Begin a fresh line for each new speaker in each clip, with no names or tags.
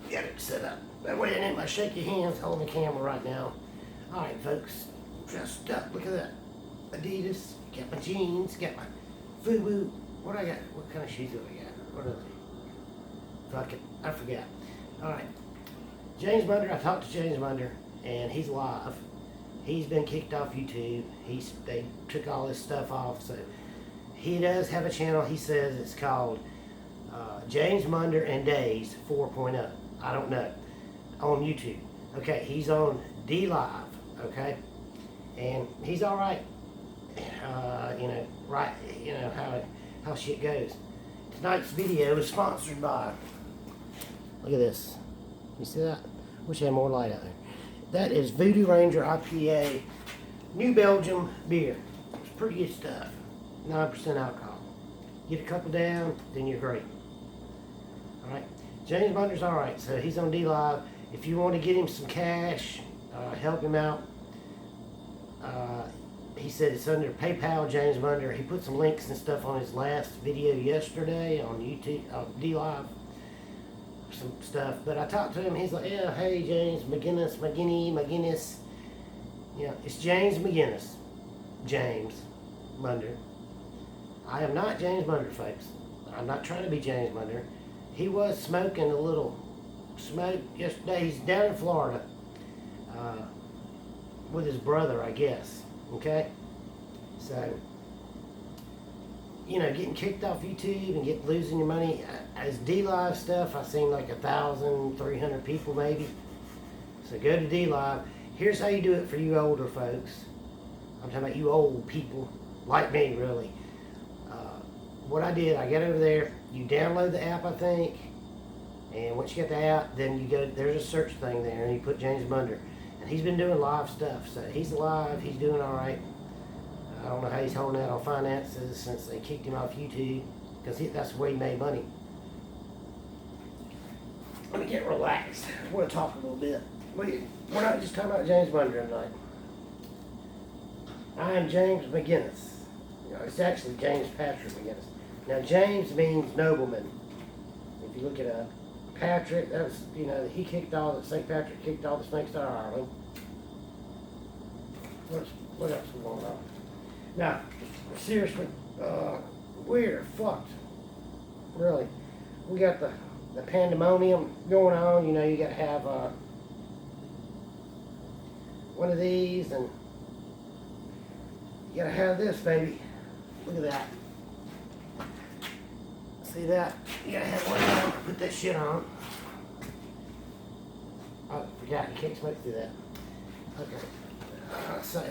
Get it set up. That way I need my shaky hands holding the camera right now. Alright folks, dressed up, look at that. Adidas, got my jeans, got my FUBU. What I got? What kind of shoes do I got? What are they? Fuck it, I forgot. Alright, James Munder, I talked to James Munder, and he's live. He's been kicked off YouTube. They took all this stuff off, so he does have a channel. He says it's called James Munder and Days 4.0. I don't know. On YouTube. Okay, he's on D Live. Okay, and he's all right. You know, right? You know how shit goes. Tonight's video is sponsored by. Look at this. You see that? Wish I had more light out there. That is Voodoo Ranger IPA, New Belgium beer. It's pretty good stuff. 9% alcohol. Get a couple down, then you're great. Alright. James Munder's alright, so he's on D Live. If you want to get him some cash, help him out. He said it's under PayPal, James Munder. He put some links and stuff on his last video yesterday on YouTube, D Live. Some stuff, but I talked to him. He's like, yeah, hey James McGinnis. Yeah, it's James McGinnis. James Munder. I am not James Munder, folks. I'm not trying to be James Munder. He was smoking a little smoke yesterday. He's down in Florida with his brother, I guess. Okay, so you know, getting kicked off YouTube and losing your money. As D Live stuff, I've seen like 1,300 people maybe. So go to D Live. Here's how you do it for you older folks. I'm talking about you old people, like me really. What I did, I got over there, you download the app I think, and once you get the app, then you go, there's a search thing there, and you put James Munder. And he's been doing live stuff, so he's alive, he's doing alright. I don't know how he's holding out on finances since they kicked him off YouTube, because that's where he made money. Let me get relaxed. We'll talk a little bit. We're not just talking about James Munder tonight. I am James McGinnis. You know, it's actually James Patrick McGinnis. Now James means nobleman. If you look it up. Patrick, that was, you know, St. Patrick kicked all the snakes out of Ireland. What else is going on? Now, seriously, we're fucked. Really. We got the pandemonium going on. You know, you got to have one of these, and you got to have this, baby. Look at that. See that? You got to have one of them. Put that shit on. Oh, forgot. You can't smoke through that. Okay. So,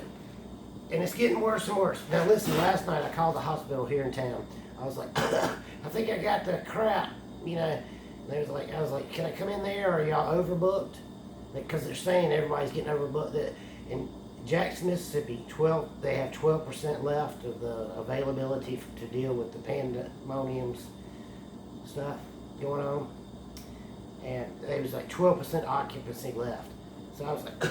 and it's getting worse and worse. Now listen, last night I called the hospital here in town. I was like, I think I got the crap, you know. And they was like, I was like, can I come in there, or are y'all overbooked? Because they're saying everybody's getting overbooked. In Jackson, Mississippi, they have 12% left of the availability to deal with the pandemoniums stuff going on. And there was like 12% occupancy left. So I was like,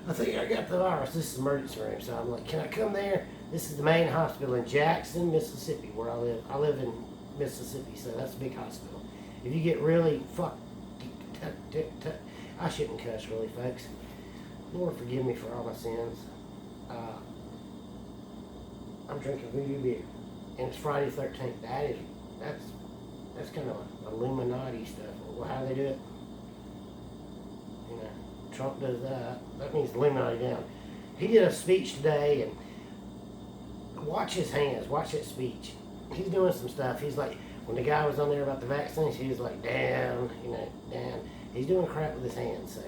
I think I got the virus. This is the emergency room. So I'm like, can I come there? This is the main hospital in Jackson, Mississippi, where I live. I live in Mississippi, so that's a big hospital. If you get really I shouldn't cuss really, folks. Lord forgive me for all my sins. I'm drinking voodoo beer, and it's Friday the 13th. That's kind of Illuminati stuff. Well, how they do it? You know, Trump does that. That means Illuminati down. He did a speech today, and watch his hands. Watch that speech. He's doing some stuff. He's like, when the guy was on there about the vaccines, he was like, down, you know, down. He's doing crap with his hands. So,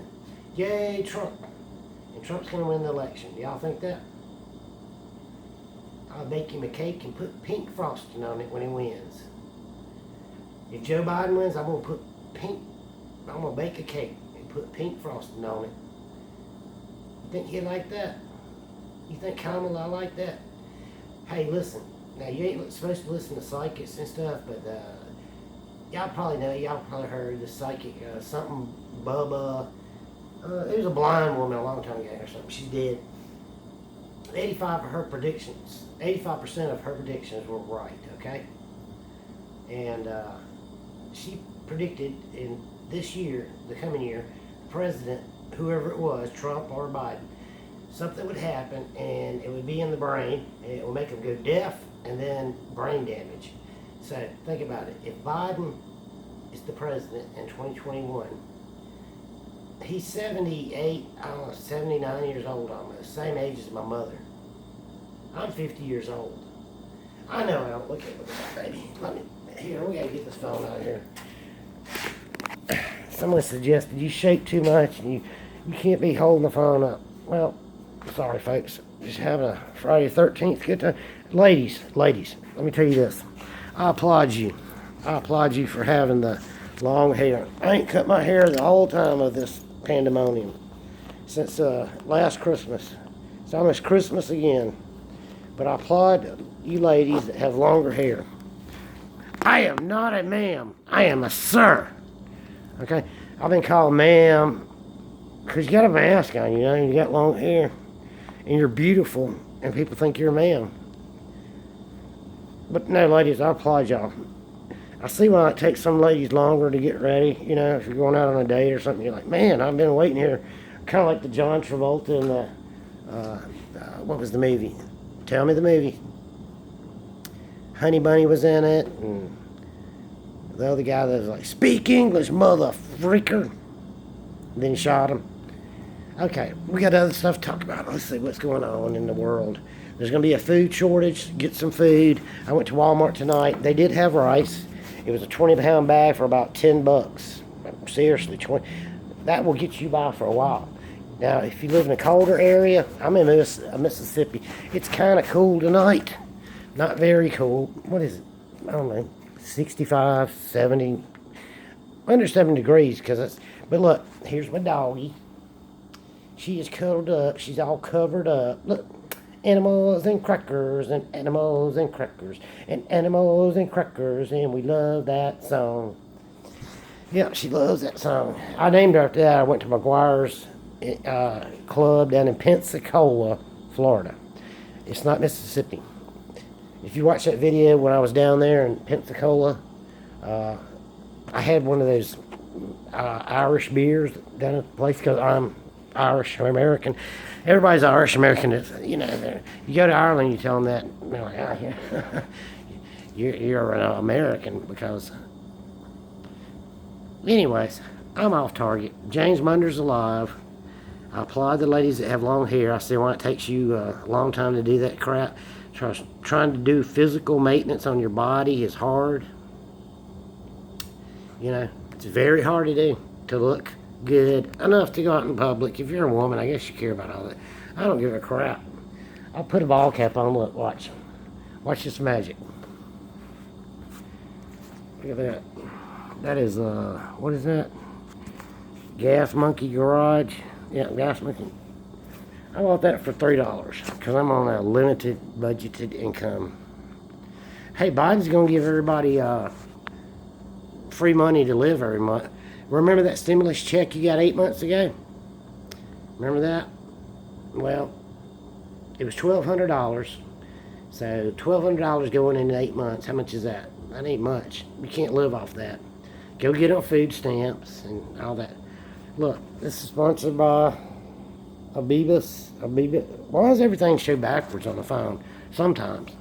yay, Trump. And Trump's going to win the election. Do y'all think that? I'll bake him a cake and put pink frosting on it when he wins. If Joe Biden wins, I'm going to bake a cake and put pink frosting on it. You think he'd like that? You think Kamala like that? Hey, listen. Now, you ain't supposed to listen to psychics and stuff, but y'all probably know, y'all probably heard the psychic, something Bubba. It was a blind woman a long time ago or something. She's dead. 85% of her predictions were right, okay? And she predicted in this year, the coming year, president, whoever it was, Trump or Biden, something would happen and it would be in the brain and it will make them go deaf and then brain damage. So think about it. If Biden is the president in 2021, he's 78, I don't know, 79 years old almost, same age as my mother. I'm 50 years old. I know I don't look at that, baby. Here, we gotta get this phone out of here. Someone suggested you shake too much and you can't be holding the phone up. Well, sorry folks, just having a Friday the 13th good time. Ladies, let me tell you this. I applaud you. I applaud you for having the long hair. I ain't cut my hair the whole time of this pandemonium. Since last Christmas. It's almost Christmas again. But I applaud you ladies that have longer hair. I am not a ma'am. I am a sir. Okay? I've been called ma'am because you got a mask on, you know, and you got long hair. And you're beautiful. And people think you're a ma'am. But no, ladies, I applaud y'all. I see why it takes some ladies longer to get ready. You know, if you're going out on a date or something, you're like, man, I've been waiting here. Kind of like the John Travolta in the, what was the movie? Tell me the movie. Honey Bunny was in it, and the other guy that was like, speak English, mother freaker. Then he shot him. Okay, we got other stuff to talk about. Let's see what's going on in the world. There's going to be a food shortage. Get some food. I went to Walmart tonight. They did have rice. It was a 20-pound bag for about $10. Seriously, 20. That will get you by for a while. Now, if you live in a colder area, I'm in Mississippi. It's kind of cool tonight. Not very cool. What is it? I don't know. 65, 70. Under 7 degrees. But look, here's my doggy. She is cuddled up. She's all covered up. Look. Animals and crackers and animals and crackers and animals and crackers, and we love that song. Yeah, she loves that song. I named her after that. I went to McGuire's club down in Pensacola, Florida. It's not Mississippi. If you watch that video when I was down there in Pensacola, I had one of those Irish beers down at the place because I'm Irish or American. Everybody's Irish American. You know, you go to Ireland, you tell them that, and they're like, oh, yeah. you're an American because. Anyways, I'm off target. James Munder's alive. I applaud the ladies that have long hair. I see why it takes you a long time to do that crap. Trying to do physical maintenance on your body is hard. You know, it's very hard to do, to look good enough to go out in public. If you're a woman, I guess you care about all that. I don't give a crap. I'll put a ball cap on. Look, watch this magic. Look at that. That is what is that? Gas Monkey Garage. Yeah, Gas Monkey. I bought that for $3 because I'm on a limited budgeted income. Hey, Biden's gonna give everybody free money to live every month. Remember that stimulus check you got 8 months ago? Remember that? Well, it was $1,200. So $1,200 going in 8 months. How much is that? That ain't much. You can't live off that. Go get on food stamps and all that. Look, this is sponsored by Abibus. Why does everything show backwards on the phone? Sometimes.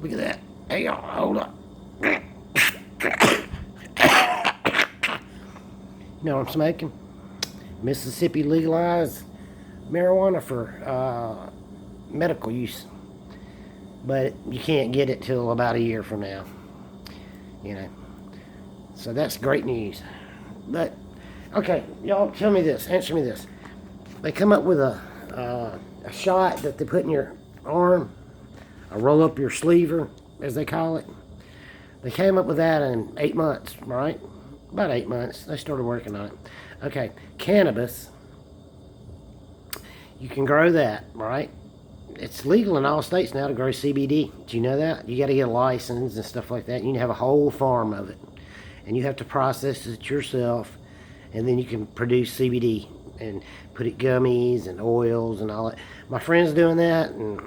Look at that. Hey, y'all, hold up. You know what I'm smoking? Mississippi legalized marijuana for medical use. But you can't get it till about a year from now. You know. So that's great news. But, okay, y'all tell me this. Answer me this. They come up with a shot that they put in your arm. A roll up your sleever, as they call it. They came up with that in 8 months, right? About 8 months. They started working on it. Okay, cannabis. You can grow that, right? It's legal in all states now to grow CBD. Do you know that? You got to get a license and stuff like that. You can have a whole farm of it. And you have to process it yourself. And then you can produce CBD and put it gummies and oils and all that. My friend's doing that, and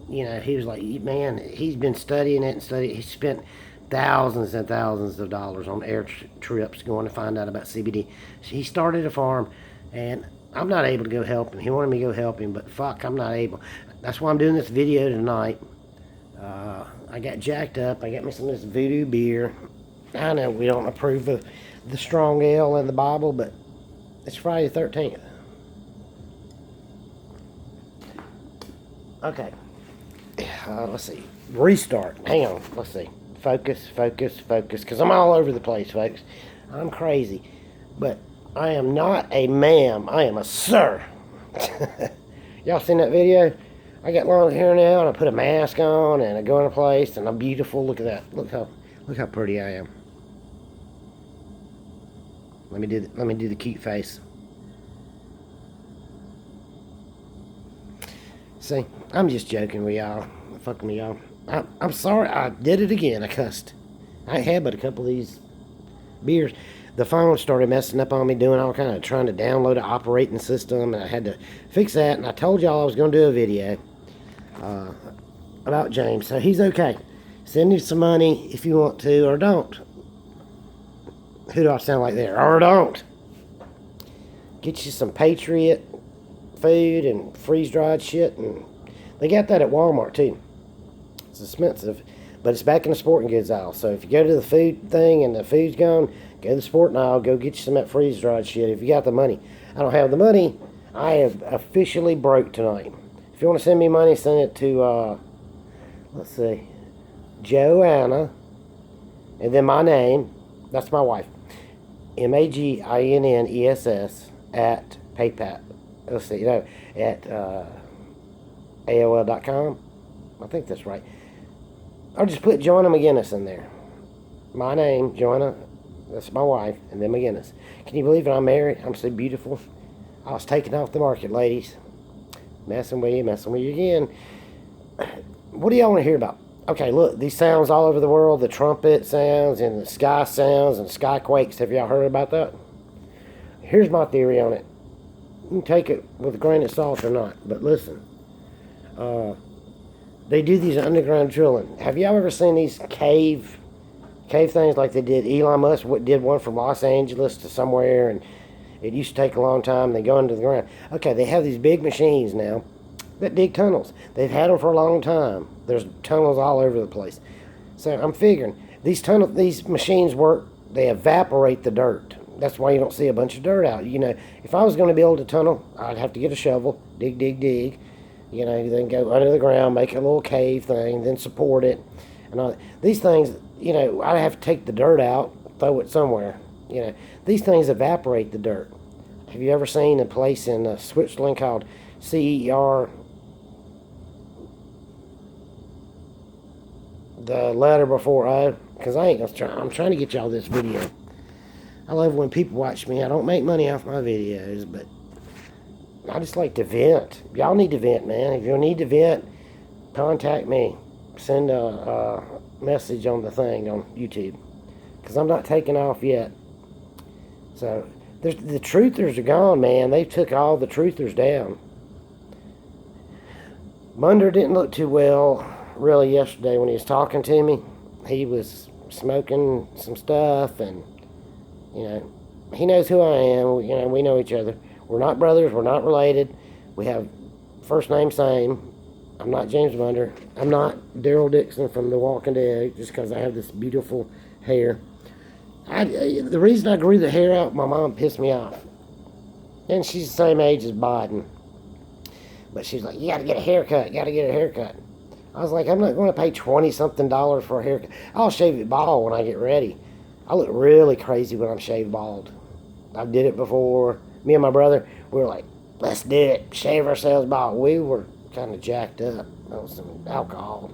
you know, he was like, man, he's been studying it and studying. He spent thousands and thousands of dollars on air trips going to find out about CBD. He started a farm, and I'm not able to go help him. He wanted me to go help him, but fuck, I'm not able. That's why I'm doing this video tonight. I got jacked up. I got me some of this voodoo beer. I know we don't approve of the strong ale in the Bible, but it's Friday the 13th. Okay. Let's see. Restart. Hang on. Let's see. Focus, focus, focus. Because I'm all over the place, folks. I'm crazy. But I am not a ma'am. I am a sir. Y'all seen that video? I got long hair now, and I put a mask on, and I go in a place, and I'm beautiful. Look at that. Look how pretty I am. Let me do the cute face. See, I'm just joking with y'all. Fucking with y'all. I'm sorry. I did it again. I cussed. I had but a couple of these beers. The phone started messing up on me, doing all kind of trying to download an operating system, and I had to fix that. And I told y'all I was going to do a video about James, so he's okay. Send him some money if you want to, or don't. Who do I sound like there? Or don't. Get you some Patriot food and freeze-dried shit, and they got that at Walmart too. It's expensive, but it's back in the sporting goods aisle. So if you go to the food thing and the food's gone, go to the sporting aisle, go get you some of that freeze-dried shit if you got the money. I don't have the money. I have officially broke tonight. If you want to send me money, send it to, let's see, Joanna, and then my name, that's my wife, MAGINNESS at PayPal. Let's see, at AOL.com. I think that's right. I'll just put Joanna McGinnis in there. My name, Joanna, that's my wife, and then McGinnis. Can you believe it? I'm married. I'm so beautiful. I was taken off the market, ladies. Messing with you again. What do y'all want to hear about? Okay, look, these sounds all over the world, the trumpet sounds and the sky sounds and skyquakes. Have y'all heard about that? Here's my theory on it. You can take it with a grain of salt or not, but listen. They do these underground drilling. Have y'all ever seen these cave things like they did? Elon Musk did one from Los Angeles to somewhere, and it used to take a long time. They go into the ground. Okay, they have these big machines now that dig tunnels. They've had them for a long time. There's tunnels all over the place. So I'm figuring these machines work. They evaporate the dirt. That's why you don't see a bunch of dirt out. You know, if I was going to build a tunnel, I'd have to get a shovel, dig. You know, then go under the ground, make a little cave thing, then support it, and all that. These things, you know, I'd have to take the dirt out, throw it somewhere. You know, these things evaporate the dirt. Have you ever seen a place in Switzerland called CER? The letter before O, because I'm trying to get y'all this video. I love when people watch me. I don't make money off my videos, but I just like to vent. Y'all need to vent, man. If you need to vent, contact me. Send a message on the thing on YouTube, because I'm not taking off yet. So the truthers are gone, man. They took all the truthers down. MUNDER didn't look too well really yesterday when he was talking to me. He was smoking some stuff, and you know, he knows who I am. You know, we know each other. We're not brothers. We're not related. We have first name same. I'm not James MUNDER. I'm not Daryl Dixon from The Walking Dead just because I have this beautiful hair. The reason I grew the hair out, my mom pissed me off. And she's the same age as Biden. But she's like, you got to get a haircut. You got to get a haircut. I was like, I'm not going to pay $20-something for a haircut. I'll shave it bald when I get ready. I look really crazy when I'm shaved bald. I did it before. Me and my brother, we were like, let's do it. Shave ourselves bald. We were kind of jacked up. That was some alcohol.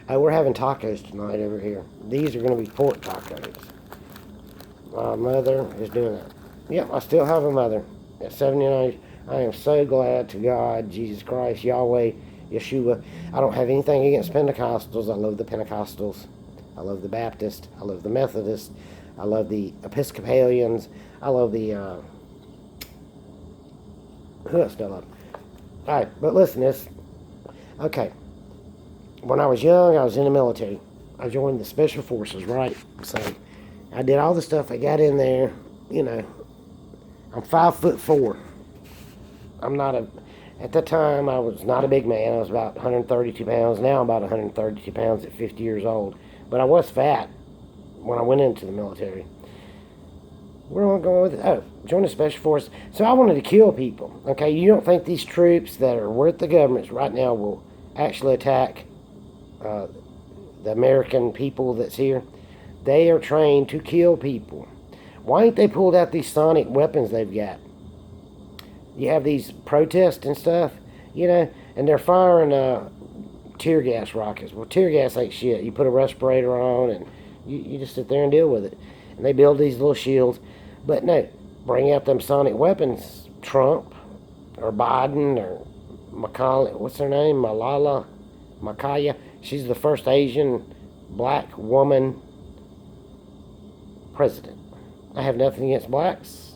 Oh, we're having tacos tonight over here. These are going to be pork tacos. My mother is doing that. Yep, I still have a mother at 79. I am so glad to God, Jesus Christ, Yahweh, Yeshua. I don't have anything against Pentecostals. I love the Pentecostals. I love the Baptists. I love the Methodists. I love the Episcopalians. I love the, who else do I love? Alright, but listen, okay. when I was young, I was in the military. I joined the Special Forces, right? So I did all the stuff. I got in there, you know. I'm 5'4". I'm not a, at that time, I was not a big man. I was about 132 pounds. Now I'm about 132 pounds at 50 years old. But I was fat when I went into the military. Where am I going with it? Oh, join the Special Forces. So I wanted to kill people. Okay, you don't think these troops that are with the governments right now will actually attack the American people that's here? They are trained to kill people. Why ain't they pulled out these sonic weapons they've got? You have these protests and stuff, you know, and they're firing tear gas rockets. Well, tear gas ain't shit. You put a respirator on and you just sit there and deal with it. And they build these little shields. But no, bring out them sonic weapons, Trump or Biden or Macaulay, what's her name? Makaya. She's the first Asian black woman president. I have nothing against blacks.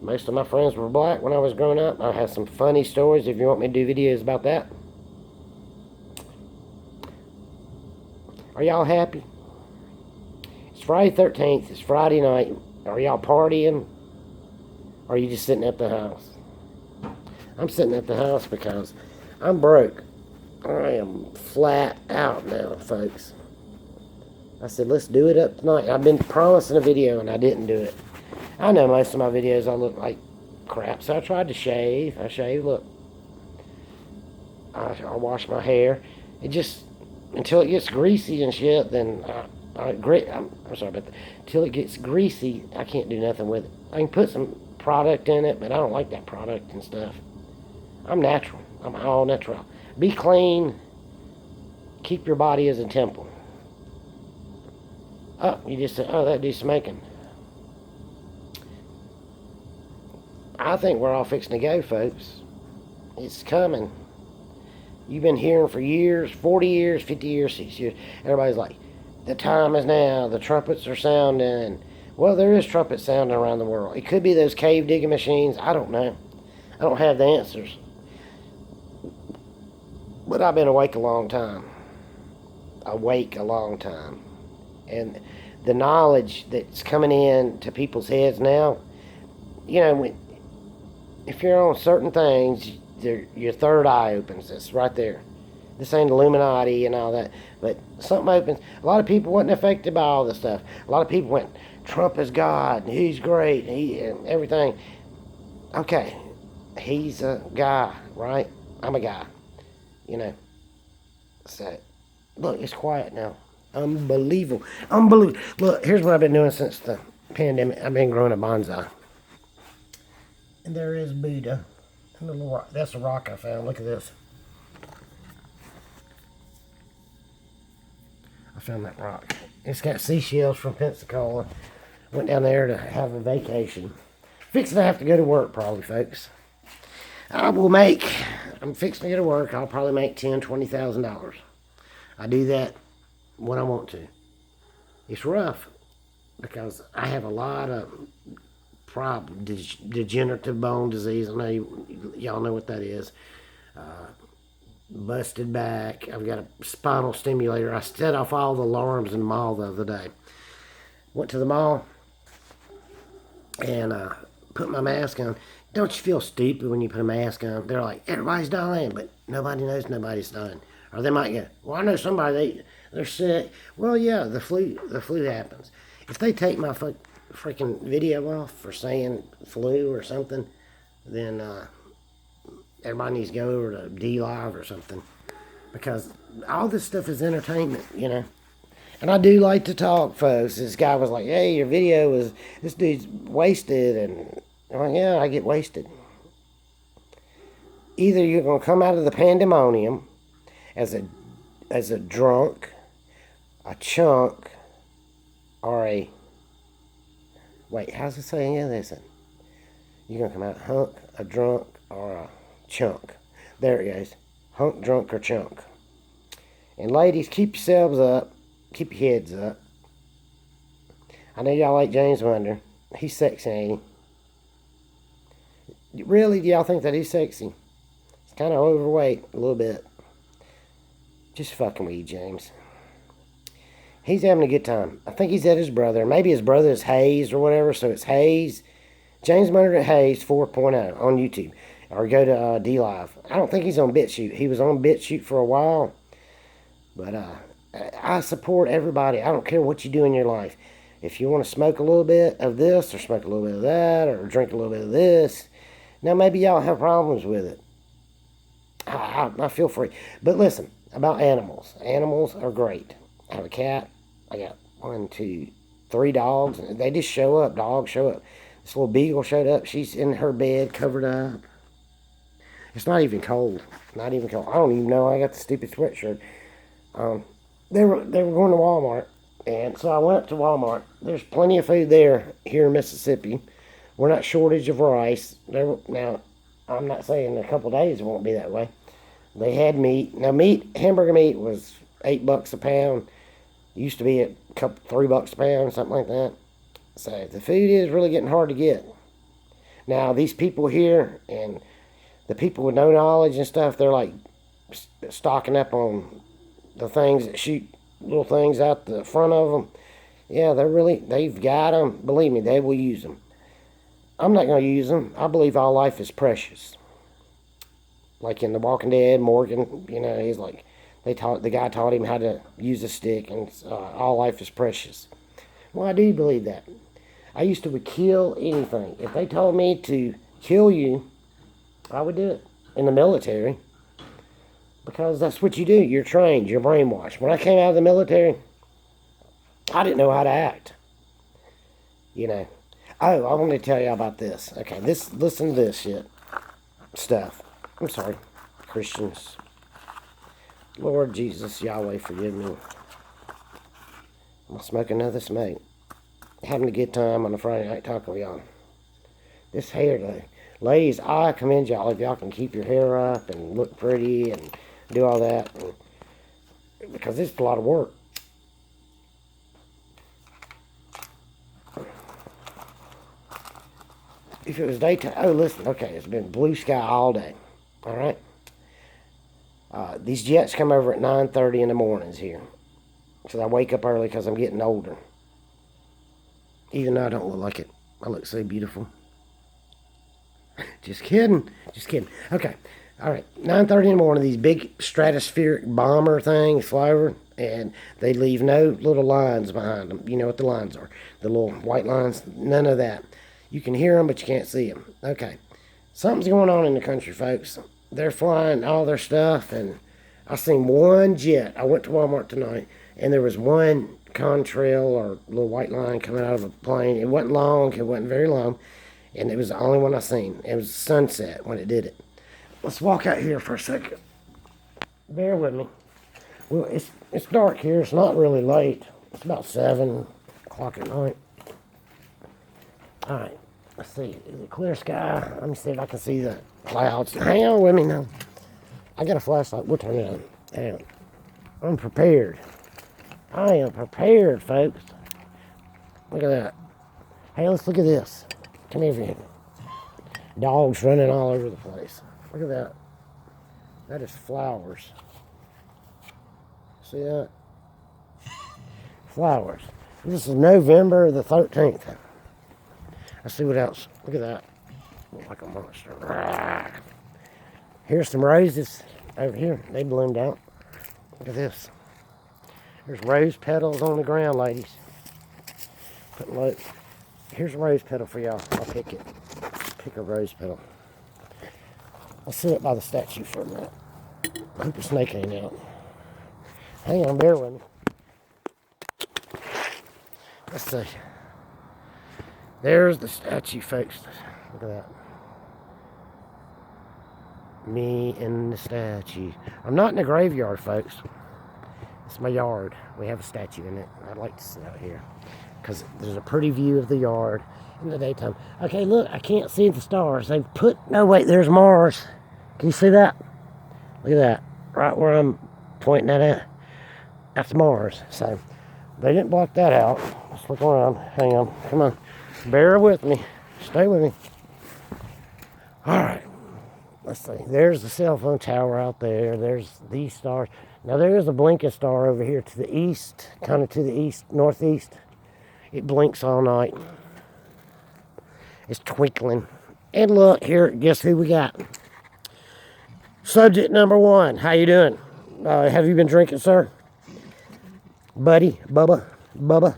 Most of my friends were black when I was growing up. I have some funny stories if you want me to do videos about that. Are y'all happy? It's Friday 13th. It's Friday night. Are y'all partying? Or are you just sitting at the house? I'm sitting at the house because I'm broke. I am flat out now, folks. I said, let's do it up tonight. I've been promising a video and I didn't do it. I know most of my videos I look like crap, so I tried to shave. I shaved, look. I wash my hair. It just, until it gets greasy and shit, then I'm sorry about that. Until it gets greasy, I can't do nothing with it. I can put some product in it, but I don't like that product and stuff. I'm natural. I'm all natural. Be clean. Keep your body as a temple. Oh, you just said, oh, that dude's smoking. I think we're all fixing to go, folks. It's coming. You've been hearing for years, 40 years, 50 years, 60 years. Everybody's like, the time is now. The trumpets are sounding. Well, there is trumpets sounding around the world. It could be those cave digging machines. I don't know. I don't have the answers. But I've been awake a long time. And the knowledge that's coming in to people's heads now, you know, if you're on certain things, your third eye opens. It's right there. This ain't Illuminati and all that, but something opens. A lot of people wasn't affected by all this stuff. A lot of people went, Trump is God, and he's great, and everything. Okay, he's a guy, right? I'm a guy, you know. So, look, it's quiet now. Unbelievable. Look, here's what I've been doing since the pandemic. I've been growing a bonsai. And there is Buddha. And the little rock. That's a rock I found. Look at this. I found that rock. It's got seashells from Pensacola. Went down there to have a vacation. Fixing to have to go to work probably, folks. I'm fixing to go to work. I'll probably make $10,000, $20,000. I do that when I want to. It's rough because I have a lot of degenerative bone disease. I know y'all know what that is. Busted back. I've got a spinal stimulator. I set off all the alarms in the mall the other day. Went to the mall and put my mask on. Don't you feel stupid when you put a mask on? They're like, everybody's dying, but nobody knows nobody's dying. Or they might go, well, I know somebody, they're sick. Well, yeah, the flu happens. If they take my freaking video off for saying flu or something, then everybody needs to go over to D-Live or something. Because all this stuff is entertainment, you know. And I do like to talk, folks. This guy was like, hey, your video was, this dude's wasted. And I'm like, yeah, I get wasted. Either you're going to come out of the pandemonium as a drunk, a chunk, or a, wait, how's it saying? Yeah, listen. You're going to come out a hunk, a drunk, or a chunk. There it goes. Hunk, drunk, or chunk. And ladies, keep yourselves up. Keep your heads up. I know y'all like James MUNDER. He's sexy, ain't he? Really, do y'all think that he's sexy? He's kind of overweight, a little bit. Just fucking with you, James. He's having a good time. I think he's at his brother. Maybe his brother is Hayes or whatever, so it's Hayes. James Munder Hayes 4.0 on YouTube. Or go to D-Live. I don't think he's on BitChute. He was on BitChute for a while. But I support everybody. I don't care what you do in your life. If you want to smoke a little bit of this, or smoke a little bit of that, or drink a little bit of this, now maybe y'all have problems with it. I feel free. But listen, about animals. Animals are great. I have a cat. I got 1, 2, 3 dogs. They just show up. Dogs show up. This little beagle showed up. She's in her bed, covered up. It's not even cold. Not even cold. I don't even know. I got the stupid sweatshirt. They were going to Walmart, and so I went up to Walmart. There's plenty of food there here in Mississippi. We're not shortage of rice. Now, I'm not saying in a couple days it won't be that way. They had meat. Now, hamburger meat was $8 a pound. Used to be at $3 a pound, something like that. So the food is really getting hard to get. Now, these people here and the people with no knowledge and stuff, they're like stocking up on the things that shoot little things out the front of them. Yeah, they've got them. Believe me, they will use them. I'm not going to use them. I believe all life is precious. Like in The Walking Dead, Morgan, he's like, the guy taught him how to use a stick, and all life is precious. Well, I do believe that. I used to kill anything. If they told me to kill you, I would do it in the military. Because that's what you do. You're trained. You're brainwashed. When I came out of the military, I didn't know how to act. Oh, I want to tell you about this. Okay, listen to this stuff. I'm sorry, Christians. Lord Jesus, Yahweh, forgive me. I'm going to smoke another smoke. Having a good time on a Friday night taco, y'all. This hair, though. Ladies, I commend y'all if y'all can keep your hair up and look pretty and do all that. Because it's a lot of work. If it was daytime, oh, listen, okay, it's been blue sky all day. All right? These jets come over at 9:30 in the mornings here. So I wake up early because I'm getting older. Even though I don't look like it. I look so beautiful. Just kidding. Okay. All right. 9:30 in the morning, these big stratospheric bomber things fly over, and they leave no little lines behind them. You know what the lines are. The little white lines. None of that. You can hear them, but you can't see them. Okay. Something's going on in the country, folks. They're flying all their stuff, and I seen one jet. I went to Walmart tonight, and there was one contrail or little white line coming out of a plane. It wasn't long. It wasn't very long. And it was the only one I seen. It was sunset when it did it. Let's walk out here for a second. Bear with me. Well, it's dark here. It's not really late. It's about 7 o'clock at night. All right. Let's see. Is it clear sky? Let me see if I can see the clouds. Hang on with me now. I got a flashlight. We'll turn it on. Hang on. I'm prepared. I am prepared, folks. Look at that. Hey, let's look at this. Come here. Dogs running all over the place. Look at that. That is flowers. See that? Flowers. This is November the 13th. Let's see what else. Look at that. Looks like a monster. Here's some roses over here. They bloomed out. Look at this. There's rose petals on the ground, ladies. Here's a rose petal for y'all. I'll pick it. Pick a rose petal. I'll sit by the statue for a minute. I hope the snake ain't out. Hang on, bear with me. Let's see. There's the statue, folks. Look at that. Me and the statue. I'm not in the graveyard, folks. It's my yard. We have a statue in it. I'd like to sit out here because there's a pretty view of the yard in the daytime. Okay, look, I can't see the stars. No, wait, there's Mars. Can you see that? Look at that. Right where I'm pointing that at. That's Mars. So they didn't block that out. Let's look around. Hang on. Come on. Bear with me. Stay with me. All right. Let's see. There's the cell phone tower out there. There's these stars. Now there is a blinking star over here to the east, kind of to the east, northeast. It blinks all night. It's twinkling. And look here, guess who we got? Subject number 1. How you doing? Have you been drinking, sir? Buddy, Bubba.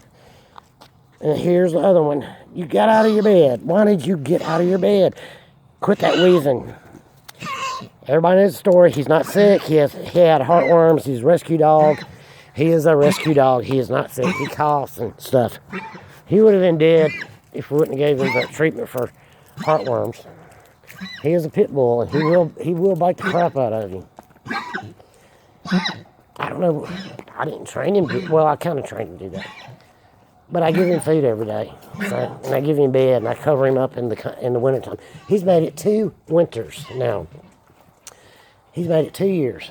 And here's the other one. You got out of your bed. Why did you get out of your bed? Quit that wheezing. Everybody knows the story. He's not sick. He had heartworms. He's a rescue dog. He is a rescue dog. He is not sick. He coughs and stuff. He would have been dead if we wouldn't have gave him the treatment for heartworms. He is a pit bull, and he will bite the crap out of you. I don't know. I didn't train him. Well, I kind of trained him to do that. But I give him food every day. So, and I give him bed, and I cover him up in the wintertime. He's made it 2 winters now. He's made it 2 years.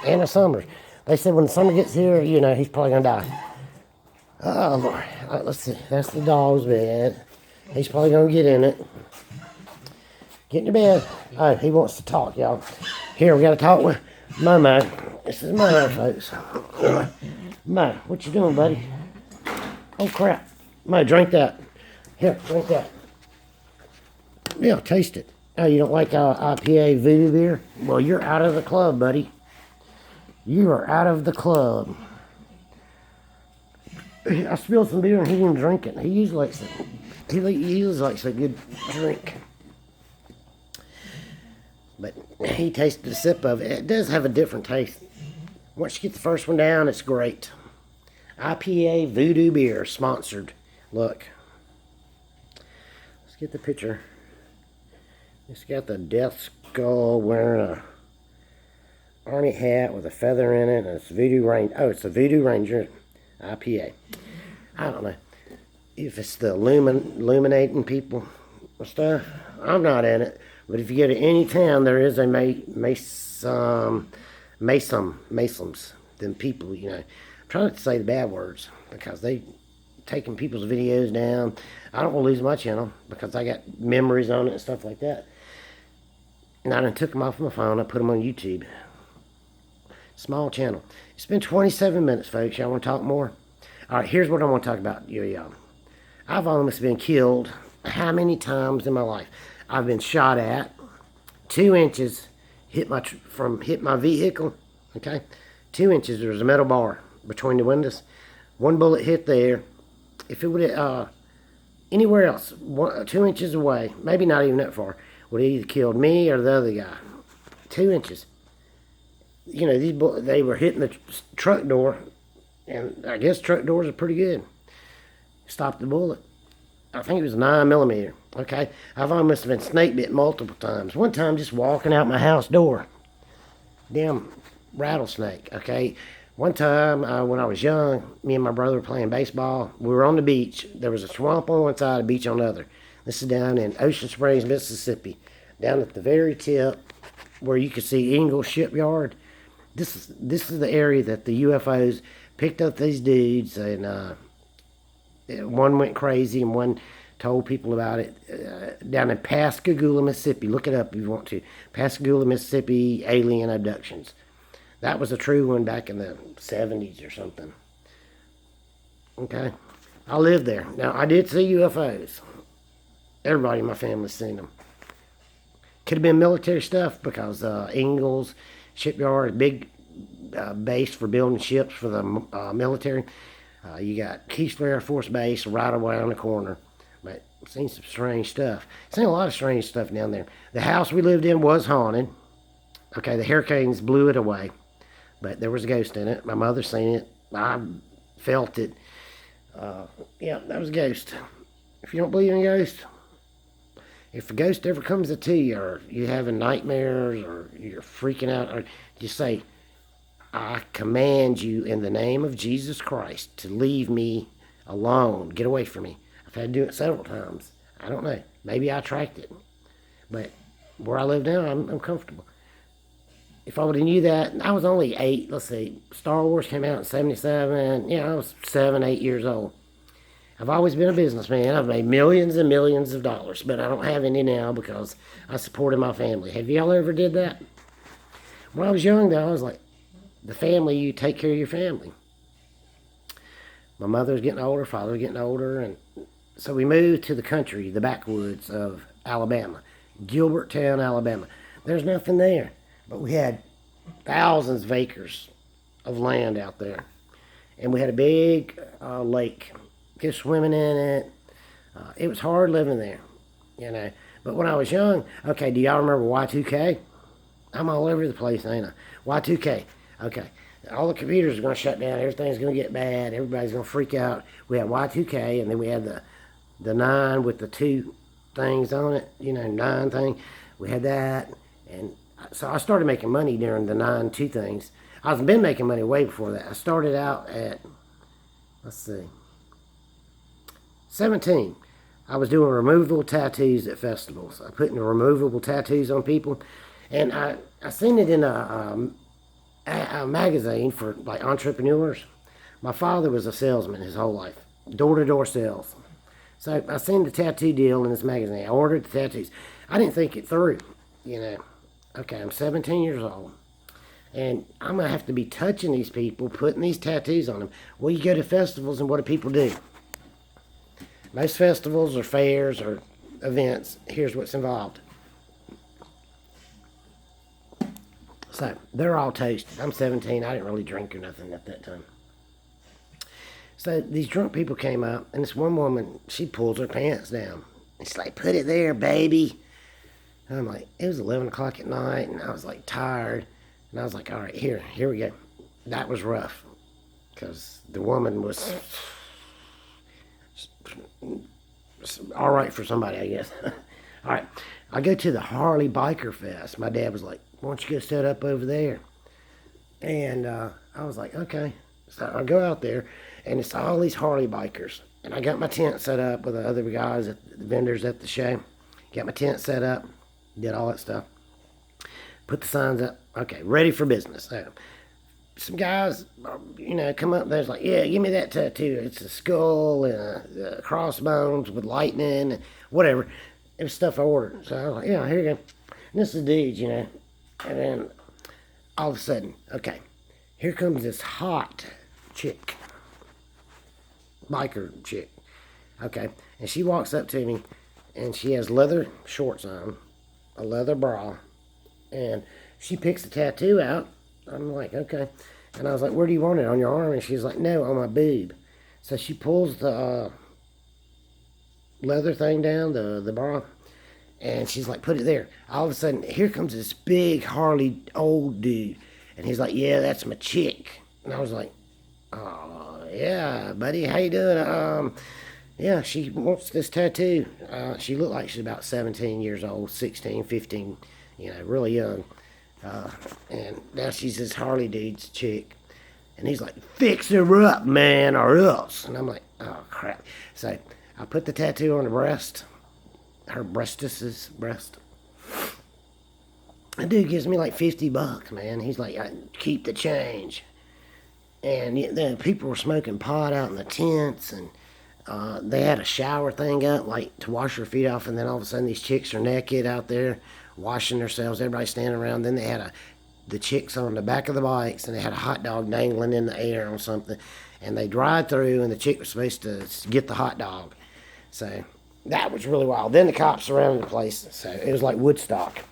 And a summer. They said when the summer gets here, he's probably going to die. Oh, Lord. All right, let's see. That's the dog's bed. He's probably going to get in it. Get in your bed. Oh, he wants to talk, y'all. Here, we got to talk with Momo. This is Momo, folks. Mo, what you doing, buddy? Oh, crap. Mo, drink that. Here, drink that. Yeah, taste it. Oh, you don't like IPA voodoo beer? Well, you're out of the club, buddy. You are out of the club. I spilled some beer and he didn't drink it. He usually likes a good drink. But he tasted a sip of it. It does have a different taste. Once you get the first one down, it's great. IPA Voodoo Beer, sponsored. Look. Let's get the picture. It's got the death skull wearing a army hat with a feather in it. And it's Voodoo Ranger. Oh, it's the Voodoo Ranger IPA. I don't know if it's the illuminating people or stuff. I'm not in it. But if you go to any town, there is a Masons, them people, I'm trying not to say the bad words because they taking people's videos down. I don't want to lose my channel because I got memories on it and stuff like that. And I done took them off my phone. I put them on YouTube. Small channel. It's been 27 minutes, folks. Y'all want to talk more? All right, here's what I want to talk about. Y'all. I've almost been killed how many times in my life? I've been shot at 2 inches, hit my vehicle, okay? 2 inches, there was a metal bar between the windows. One bullet hit there. If it would have, anywhere else, 2 inches away, maybe not even that far, would have either killed me or the other guy. 2 inches. They were hitting the truck door, and I guess truck doors are pretty good. Stopped the bullet. I think it was 9mm. Okay, I've almost been snake bit multiple times. One time, just walking out my house door, damn rattlesnake. Okay, one time when I was young, me and my brother were playing baseball. We were on the beach. There was a swamp on one side, a beach on the other. This is down in Ocean Springs, Mississippi, down at the very tip where you can see Ingalls Shipyard. This is the area that the UFOs picked up these dudes, and one went crazy and one told people about it down in Pascagoula, Mississippi. Look it up if you want to. Pascagoula, Mississippi, alien abductions. That was a true one back in the 70s or something. Okay. I lived there. Now, I did see UFOs. Everybody in my family's seen them. Could have been military stuff because Ingalls Shipyard, big base for building ships for the military. You got Keesler Air Force Base right around the corner. But I've seen some strange stuff. Seen a lot of strange stuff down there. The house we lived in was haunted. Okay, the hurricanes blew it away. But there was a ghost in it. My mother seen it. I felt it. Yeah, that was a ghost. If you don't believe in ghosts, if a ghost ever comes to you, or you're having nightmares, or you're freaking out, or just say, I command you in the name of Jesus Christ to leave me alone. Get away from me. I've had to do it several times. I don't know. Maybe I tracked it. But where I live now, I'm comfortable. If I would have knew that, I was only 8. Let's see. Star Wars came out in 77. I was 7, 8 years old. I've always been a businessman. I've made millions and millions of dollars. But I don't have any now because I supported my family. Have y'all ever did that? When I was young, though, I was like, the family, you take care of your family. My mother was getting older, father was getting older, and so we moved to the country, the backwoods of Alabama, Gilberttown, Alabama. There's nothing there, but we had thousands of acres of land out there, and we had a big lake. Go swimming in it. It was hard living there, you know. But when I was young, okay, do y'all remember Y2K? I'm all over the place, ain't I? Y2K, okay. All the computers are going to shut down. Everything's going to get bad. Everybody's going to freak out. We had Y2K, and then we had the 9 with the 2 things on it, you know, 9 thing. We had that, and so I started making money during the 9 2 things. I've been making money way before that. I started out at, let's see, 17. I was doing removable tattoos at festivals. I put in removable tattoos on people, and I seen it in a magazine for like entrepreneurs. My father was a salesman his whole life, door-to-door sales. So I seen the tattoo deal in this magazine. I ordered the tattoos. I didn't think it through, you know. Okay, I'm 17 years old, and I'm going to have to be touching these people, putting these tattoos on them. Well, you go to festivals, and what do people do? Most festivals or fairs or events, here's what's involved. So, they're all toasted. I'm 17. I didn't really drink or nothing at that time. So, these drunk people came up, and this one woman, she pulls her pants down. She's like, put it there, baby. And I'm like, it was 11 o'clock at night, and I was like tired. And I was like, all right, here we go. That was rough, because the woman was all right for somebody, I guess. All right, I go to the Harley Biker Fest. My dad was like, why don't you go set up over there? And I was like, okay. So I go out there, and it's all these Harley bikers. And I got my tent set up with the other guys, the vendors at the show. Got my tent set up, did all that stuff. Put the signs up. Okay, ready for business. So, some guys, you know, come up there's like, yeah, give me that tattoo. It's a skull and a crossbones with lightning and whatever. It was stuff I ordered. So I was like, yeah, here you go. And this is dudes, you know. And then all of a sudden, okay, here comes this hot chick, biker chick. Okay, and she walks up to me, and she has leather shorts on, a leather bra, and she picks the tattoo out. I'm like, okay. And I was like, where do you want it? On your arm? And she's like, no, on my boob. So she pulls the leather thing down, the bra, and she's like, put it there. All of a sudden, here comes this big Harley old dude. And he's like, yeah, that's my chick. And I was like, oh, yeah, buddy, how you doing? Yeah, she wants this tattoo. She looked like she's about 17 years old, 16, 15, you know, really young. And now she's this Harley dude's chick. And he's like, fix her up, man, or else. And I'm like, oh, crap. So I put the tattoo on the breast, her breast. The dude gives me like $50, man. He's like, I keep the change. And then people were smoking pot out in the tents, and they had a shower thing up, like to wash their feet off. And then all of a sudden, these chicks are naked out there, washing themselves. Everybody standing around. Then they had the chicks on the back of the bikes, and they had a hot dog dangling in the air on something. And they drive through, and the chick was supposed to get the hot dog. So that was really wild. Then the cops surrounded the place. So it was like Woodstock.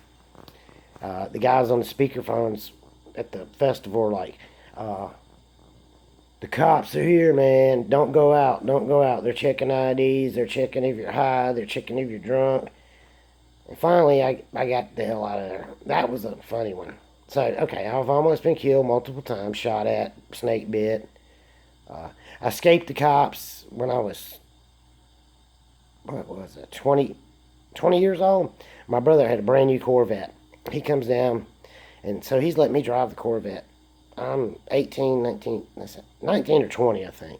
The guys on the speakerphones at the festival were like, the cops are here, man. Don't go out. Don't go out. They're checking IDs. They're checking if you're high. They're checking if you're drunk. And finally, I got the hell out of there. That was a funny one. So, okay, I've almost been killed multiple times, shot at, snake bit. I escaped the cops when I was, what was it, 20 years old. My brother had a brand new Corvette. He comes down, and so he's letting me drive the Corvette. I'm 18, 19 or 20, I think.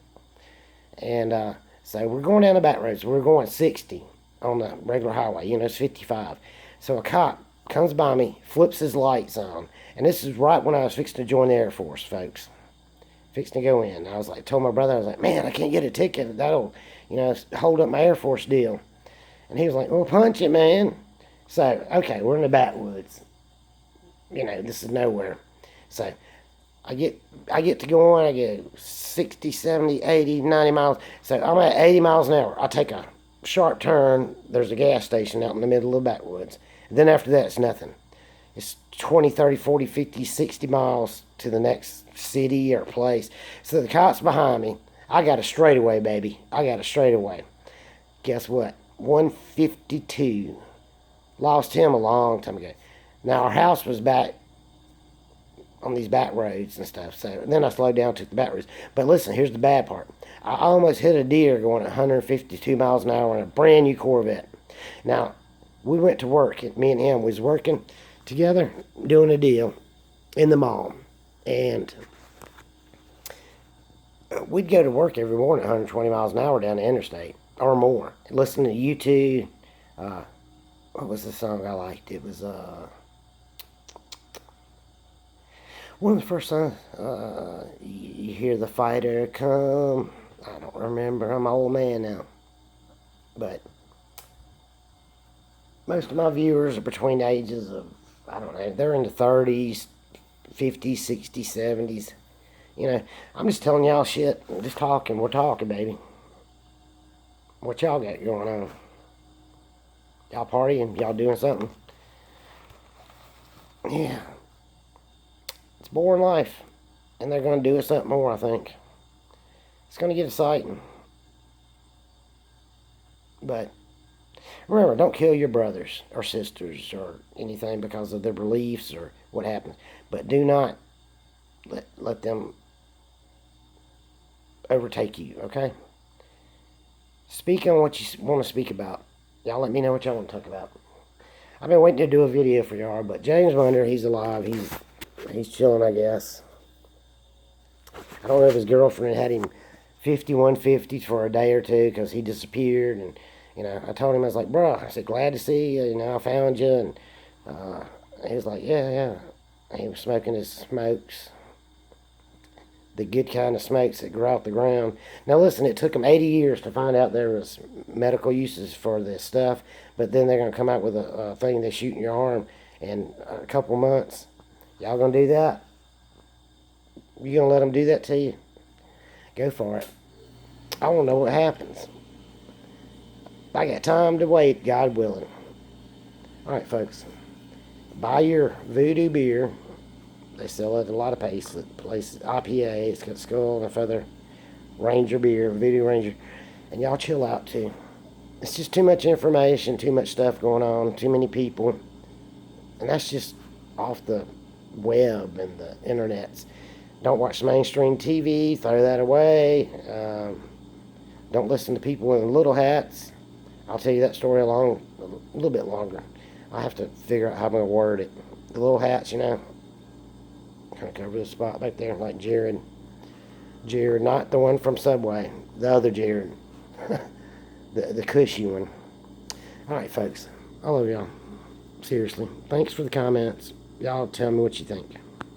And so we're going down the back roads. We're going 60 on the regular highway. You know, it's 55. So a cop comes by me, flips his lights on. And this is right when I was fixing to join the Air Force, folks. Fixing to go in. I was like, told my brother, I was like, man, I can't get a ticket. That'll, you know, hold up my Air Force deal. And he was like, well, punch it, man. So, okay, we're in the backwoods. You know, this is nowhere. So, I get to going, I get 60, 70, 80, 90 miles. So I'm at 80 miles an hour. I take a sharp turn. There's a gas station out in the middle of the backwoods. And then after that, it's nothing. It's 20, 30, 40, 50, 60 miles to the next city or place. So the cop's behind me. I got a straightaway, baby. I got a straightaway. Guess what? 152. Lost him a long time ago. Now, our house was back on these back roads and stuff. So then I slowed down, took the back roads. But listen, here's the bad part. I almost hit a deer going at 152 miles an hour in a brand new Corvette. Now, we went to work. Me and him was working together, doing a deal in the mall. And we'd go to work every morning at 120 miles an hour down the interstate or more. Listening to U2. What was the song I liked? It was one of the first songs. You hear the fighter come. I don't remember. I'm an old man now. But most of my viewers are between the ages of, I don't know, they're in the 30s, 50s, 60s, 70s. You know, I'm just telling y'all shit. I'm just talking. We're talking, baby. What y'all got going on? Y'all partying? Y'all doing something? Yeah. It's boring life. And they're going to do us something more, I think. It's going to get exciting. But remember, don't kill your brothers or sisters or anything because of their beliefs or what happens. But do not let them overtake you, okay? Speak on what you want to speak about. Y'all let me know what y'all want to talk about. I've been waiting to do a video for y'all, but James Munder, he's alive. He's chilling, I guess. I don't know if his girlfriend had him 5150 for a day or two because he disappeared. And, you know, I told him, I was like, bro, I said, glad to see you. You know, I found you. And he was like, yeah. He was smoking his smokes. The good kind of smokes that grow out the ground. Now listen, it took them 80 years to find out there was medical uses for this stuff, but then they're going to come out with a thing they shoot in your arm in a couple months. Y'all going to do that? You going to let them do that to you? Go for it. I want to know what happens. I got time to wait, God willing. Alright, folks. Buy your voodoo beer. They sell it at a lot of places. IPA, it's got Skull and Feather, Ranger beer, Voodoo Ranger. And y'all chill out too. It's just too much information, too much stuff going on, too many people. And that's just off the web and the internets. Don't watch mainstream TV, throw that away. Don't listen to people in little hats. I'll tell you that story a little bit longer. I have to figure out how I'm going to word it. The little hats, you know. Kind of cover the spot back there, like Jared. Jared, not the one from Subway. The other Jared. the cushy one. Alright, folks. I love y'all. Seriously. Thanks for the comments. Y'all tell me what you think.